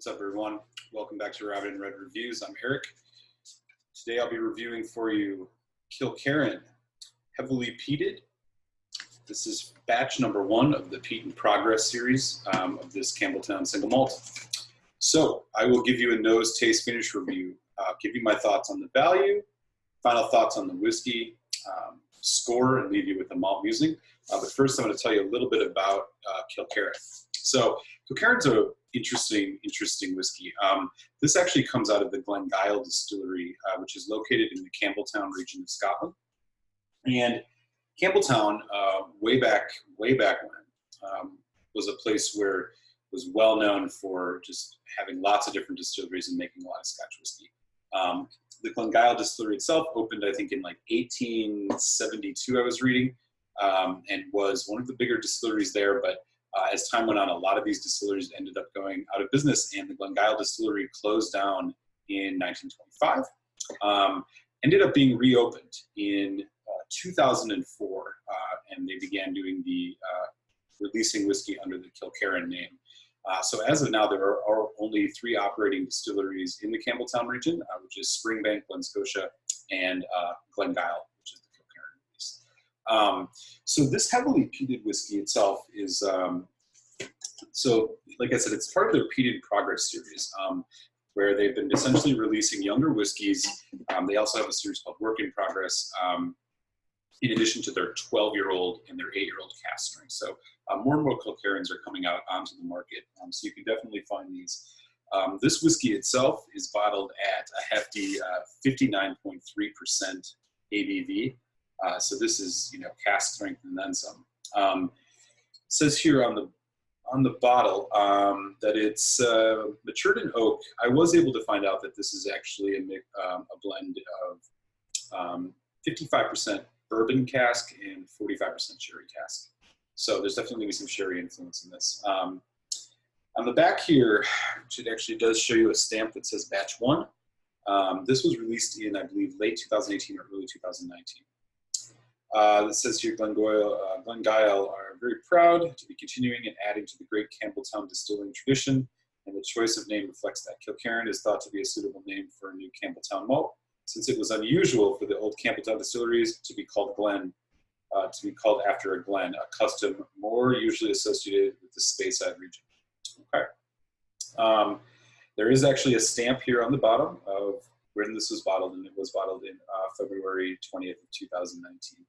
What's up, everyone? Welcome back to Rabbit and Red Reviews. I'm Eric. Today I'll be reviewing for you Kilkerran, heavily peated. This is batch number 1 of the Peat in Progress series of this Campbelltown single malt. So I will give you a nose, taste, finish review, give you my thoughts on the value, final thoughts on the whiskey, score, and leave you with the malt musing. But first I'm going to tell you a little bit about Kilkerran. So Kilkerran's an interesting whiskey. This actually comes out of the Glengyle distillery, which is located in the Campbelltown region of Scotland. And Campbelltown, way back when, was a place where it was well known for just having lots of different distilleries and making a lot of Scotch whiskey. The Glengyle distillery itself opened, I think, in like 1872, I was reading, and was one of the bigger distilleries there. But as time went on, a lot of these distilleries ended up going out of business, and the Glengyle distillery closed down in 1925. Ended up being reopened in 2004, and they began doing the releasing whiskey under the Kilkerran name. So as of now, there are only 3 operating distilleries in the Campbelltown region, which is Springbank, Glen Scotia, and Glengyle, which is the Kilkerran release. So this heavily peated whiskey itself is, so like I said, it's part of their Peat in Progress series, where they've been essentially releasing younger whiskeys. They also have a series called Work in Progress, in addition to their 12-year-old and their 8-year-old cask strength. So more and more Kilkerrans are coming out onto the market, so you can definitely find these. This whiskey itself is bottled at a hefty 59.3% ABV. So this is, cask strength and then some. It says here on the bottle that it's matured in oak. I was able to find out that this is actually a blend of 55% bourbon cask and 45% sherry cask. So there's definitely going to be some sherry influence in this. On the back here, which it actually does show you a stamp that says batch 1. This was released in, I believe, late 2018 or early 2019. It says here, Glengyle are very proud to be continuing and adding to the great Campbelltown distilling tradition, and the choice of name reflects that. Kilkerran is thought to be a suitable name for a new Campbelltown malt, since it was unusual for the old Campbelltown distilleries to be called Glen, to be called after a glen, a custom more usually associated with the Speyside region. Okay. There is actually a stamp here on the bottom of when this was bottled, and it was bottled in February 20th of 2019.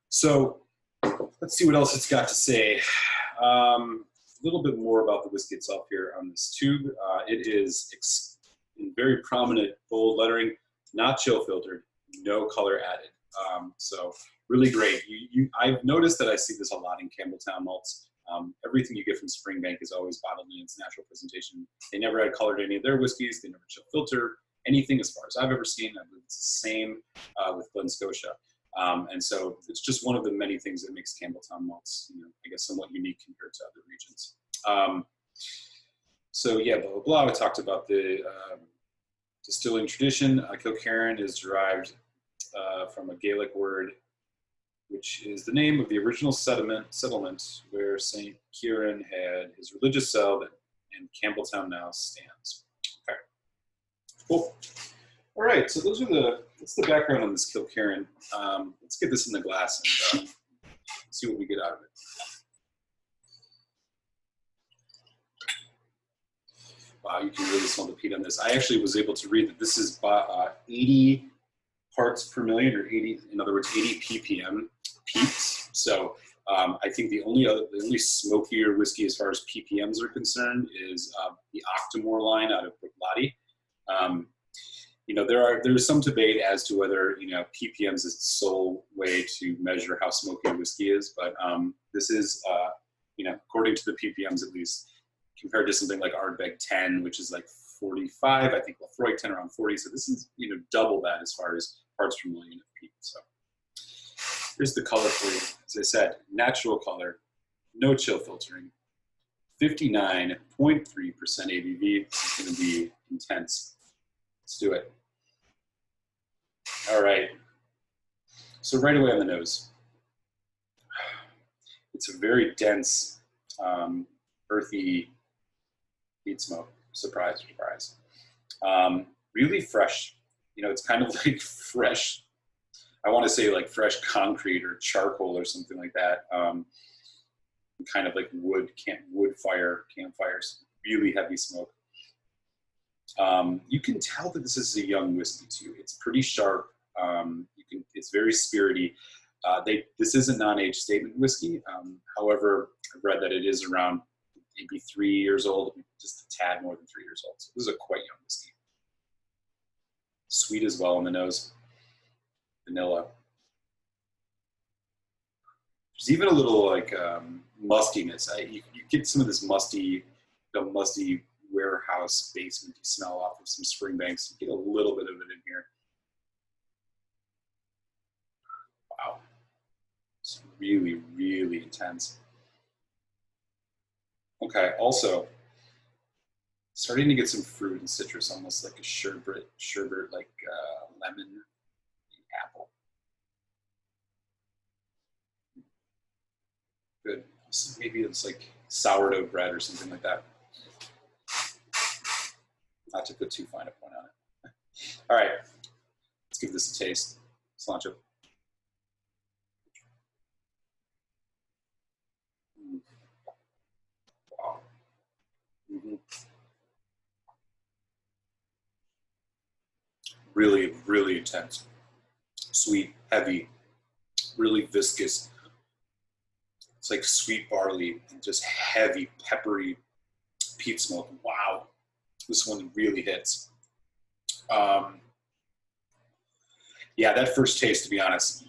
So let's see what else it's got to say. A little bit more about the whiskey itself here on this tube. It is in very prominent bold lettering, not chill filtered, no color added. So really great. I've noticed that I see this a lot in Campbelltown malts. Everything you get from Springbank is always bottled in its natural presentation. They never add color to any of their whiskeys. They never chill filter anything as far as I've ever seen. I believe it's the same with Glen Scotia. And so it's just one of the many things that makes Campbelltown malts, I guess, somewhat unique compared to other regions. So yeah, blah, blah, blah. I talked about the distilling tradition. Kilkerran is derived from a Gaelic word, which is the name of the original settlement where St. Kieran had his religious cell, and Campbelltown now stands. Okay, cool. All right, so that's the background on this Kilkerran. Let's get this in the glass and see what we get out of it. Wow, you can really smell the peat on this. I actually was able to read that this is 80 parts per million, or 80, in other words, 80 ppm peat. So I think the only smokier whiskey as far as ppms are concerned is the Octomore line out of Bruichladdich. There's some debate as to whether ppms is the sole way to measure how smoky a whiskey is, but this is according to the ppms at least, compared to something like Ardbeg 10, which is like 45. I think Lafroy 10 around 40. So this is double that as far as parts per million of peat. So here's the color for you. As I said, natural color, no chill filtering, 59.3% ABV. It's going to be intense. Let's do it. All right. So right away on the nose, it's a very dense, earthy peat smoke. Surprise, surprise. Really fresh. You know, it's kind of like fresh. I want to say like fresh concrete or charcoal or something like that. Kind of like wood campfires, really heavy smoke. You can tell that this is a young whiskey too. It's pretty sharp. It's very spirity. This is a non-age statement whiskey. However, I've read that it is around maybe 3 years old, just a tad more than 3 years old. So this is a quite young whiskey. Sweet as well on the nose. Vanilla. There's even a little like mustiness. You get some of this musty warehouse basement smell off of some spring banks. You get a little bit of it in here. Wow. It's really, really intense. Okay, also starting to get some fruit and citrus, almost like a sherbet like lemon and apple. Good. So maybe it's like sourdough bread or something like that. Not to put too fine a point on it. All right, let's give this a taste. Cilantro. Wow. Really, really intense. Sweet, heavy, really viscous. It's like sweet barley and just heavy, peppery peat smoke. Wow, this one really hits. Yeah, that first taste, to be honest,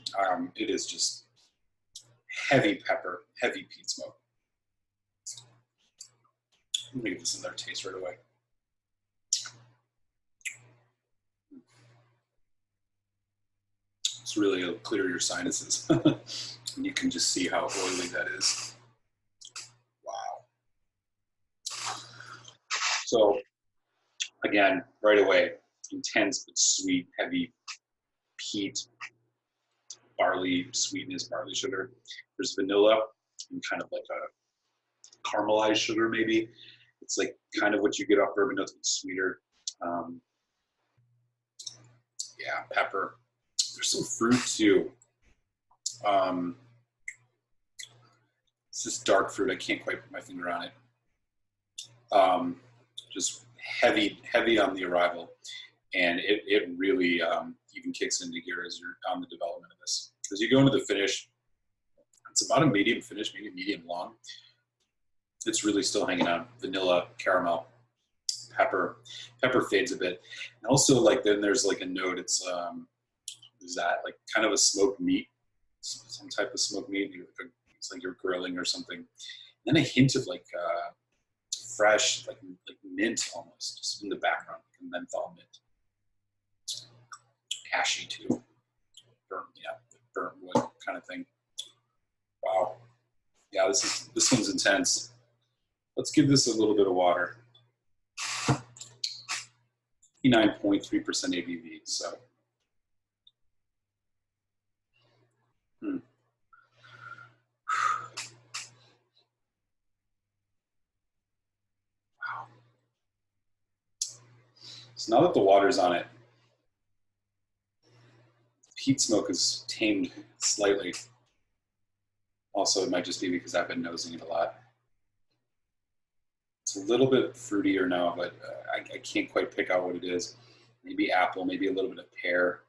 it is just heavy pepper, heavy peat smoke. I'm gonna give this another taste right away. It's really it'll clear your sinuses. And you can just see how oily that is. Wow. So again, right away, intense but sweet, heavy peat, barley sweetness, barley sugar. There's vanilla and kind of like a caramelized sugar maybe. It's like kind of what you get off bourbon notes, but sweeter. Yeah, pepper. There's some fruit too. It's this dark fruit. I can't quite put my finger on it. Just heavy on the arrival. And it really even kicks into gear as you're on the development of this. As you go into the finish, it's about a medium finish, maybe medium long. It's really still hanging on. Vanilla, caramel, pepper. Pepper fades a bit. And also, like, then there's like a note. It's is that like kind of a smoked meat, some type of smoked meat. It's like you're grilling or something. And then a hint of like fresh, like mint almost, just in the background, like a menthol mint. Ashy too, burnt wood kind of thing. Wow, yeah, this one's intense. Let's give this a little bit of water. 9.3% ABV. So, wow. So now that the water's on it, peat smoke is tamed slightly. Also, it might just be because I've been nosing it a lot. It's a little bit fruitier now, but I can't quite pick out what it is. Maybe apple, maybe a little bit of pear.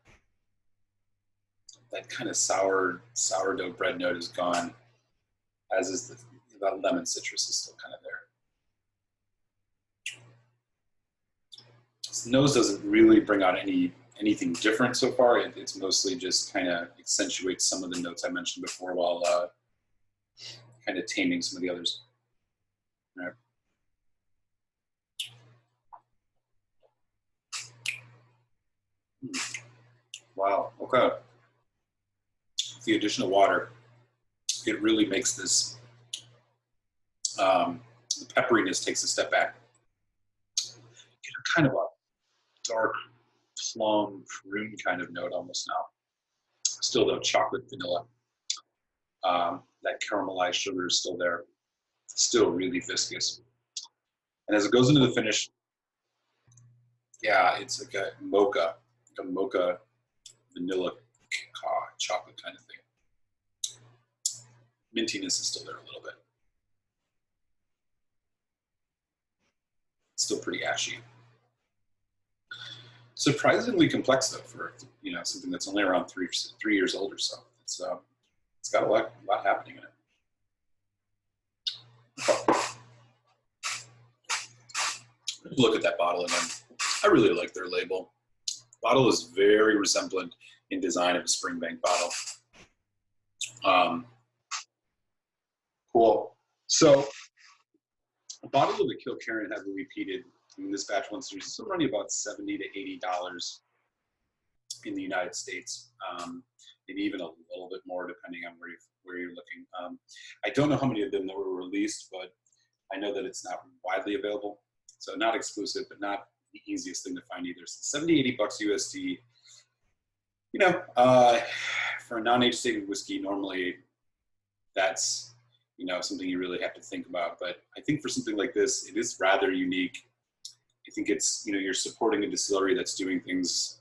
That kind of sourdough bread note is gone, as is that lemon citrus is still kind of there. This nose doesn't really bring out anything different so far. It's mostly just kind of accentuates some of the notes I mentioned before while kind of taming some of the others. All right. Wow, okay. With the addition of water, it really makes this, the pepperiness takes a step back. Get a kind of a dark plum prune kind of note almost now. Still though, chocolate, vanilla. That caramelized sugar is still there. Still really viscous. And as it goes into the finish, Yeah, it's like a mocha vanilla chocolate kind of thing. Mintiness is still there a little bit. Still pretty ashy. Surprisingly complex though for something that's only around three years old or so. It's got a lot happening in it. Look at that bottle again. I really like their label. Bottle is very resemblant in design of a Springbank bottle. Cool. So a bottle of the Kilkerran heavily peated. I mean, this batch one's still running about $70 to $80 in the United States, maybe even a little bit more depending on where you're looking. I don't know how many of them that were released, but I know that it's not widely available. So not exclusive, but not the easiest thing to find either. So $70, $80 USD. You know, for a non-age stated whiskey, normally that's something you really have to think about. But I think for something like this, it is rather unique. I think it's you're supporting a distillery that's doing things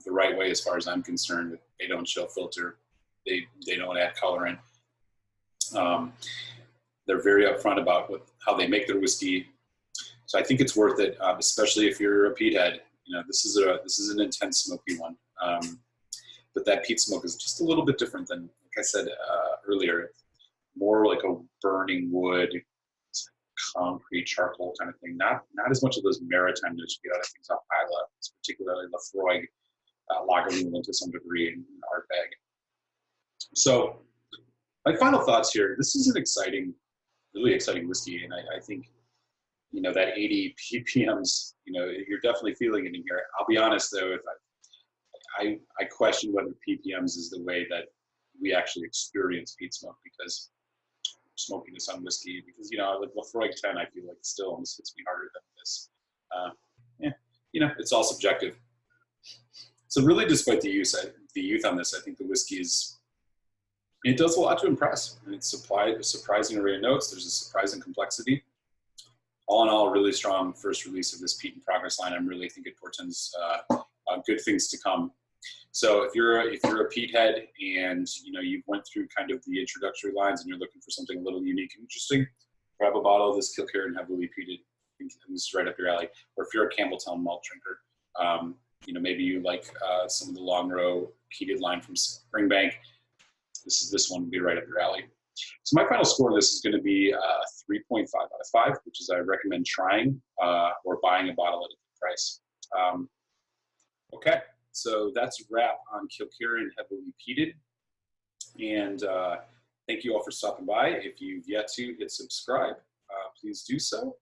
the right way, as far as I'm concerned. They don't chill filter, they don't add colorant. They're very upfront about how they make their whiskey. So I think it's worth it, especially if you're a peat head. This is an intense smoky one, but that peat smoke is just a little bit different than, like I said earlier, more like a burning wood, concrete, charcoal kind of thing. Not as much of those maritime notes you get out of things off Isla, particularly Lafroig, Lagavulin to some degree in Ardbeg. So my final thoughts here. This is an really exciting whiskey, and I think that 80 ppms, you're definitely feeling it in here. I'll be honest though, if I question whether ppms is the way that we actually experience peat smoke, because smoking this on whiskey, because like Lafroig 10, I feel like still almost hits me harder than this. It's all subjective. So really, despite the youth on this, I think the whiskey it does a lot to impress, and it's supplied a surprising array of notes. There's a surprising complexity. All in all, a really strong first release of this Peat in Progress line. I really think it portends good things to come. So if you're a peat head and you went through kind of the introductory lines and you're looking for something a little unique and interesting, grab a bottle of this Kilkerran heavily peated. I think this is right up your alley. Or if you're a Campbelltown malt drinker, maybe you like some of the long row peated line from Springbank. This one would be right up your alley. So my final score of this is going to be 3.5 out of 5, which is I recommend trying or buying a bottle at a good price. Okay, so that's a wrap on Kilkerran heavily peated. And thank you all for stopping by. If you've yet to hit subscribe, please do so.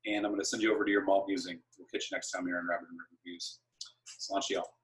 And I'm going to send you over to your malt musing. We'll catch you next time here on Rabbit and Red Reviews. Sláinte y'all.